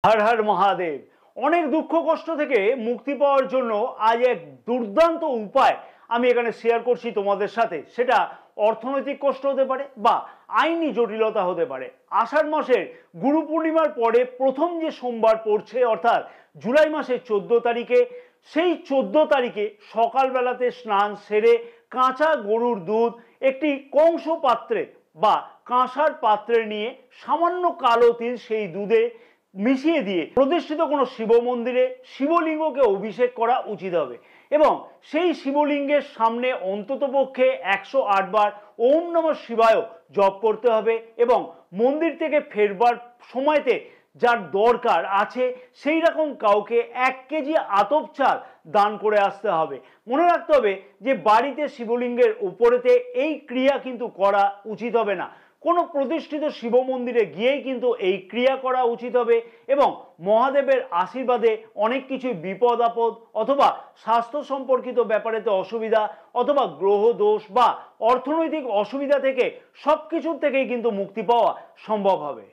হর হর মহাদেব। অনেক দুঃখ কষ্ট থেকে মুক্তি পাওয়ার জন্য আজ এক দুর্দান্ত উপায় আমি এখানে শেয়ার করছি তোমাদের সাথে। সেটা অর্থনৈতিক কষ্ট হতে পারে বা আইনি জটিলতা হতে পারে। আষাঢ় মাসের গুরু পূর্ণিমার পরে প্রথম যে সোমবার পড়ছে অর্থাৎ জুলাই মাসের 14 তারিখে, সেই 14 তারিখে সকালবেলাতে স্নান সেরে কাঁচা গরুর দুধ একটি কংস পাত্রে বা কাঁসার পাত্রে নিয়ে সামান্য কালো তিল সেই দুধে মিশিয়ে দিয়ে প্রতিষ্ঠিত কোনো শিব মন্দিরে শিবলিঙ্গকে অভিষেক করা উচিত হবে এবং সেই শিবলিঙ্গের সামনে অন্ততপক্ষে 108 বার ওম নমঃ শিবায় জপ করতে হবে এবং মন্দির থেকে ফেরবার সময়তে যার দরকার আছে সেই রকম কাউকে 1 কেজি আতপ চাল দান করে আসতে হবে। মনে রাখতে হবে যে বাড়িতে শিবলিঙ্গের উপরেতে এই ক্রিয়া কিন্তু করা উচিত হবে না। কোনো প্রতিষ্ঠিত শিব মন্দিরে গিয়েই কিন্তু এই ক্রিয়া করা উচিত হবে এবং মহাদেবের আশীর্বাদে অনেক কিছুই বিপদ আপদ অথবা স্বাস্থ্য সম্পর্কিত ব্যাপারেতে অসুবিধা অথবা গ্রহ দোষ বা অর্থনৈতিক অসুবিধা থেকে সব কিছুর থেকেই কিন্তু মুক্তি পাওয়া সম্ভব হবে।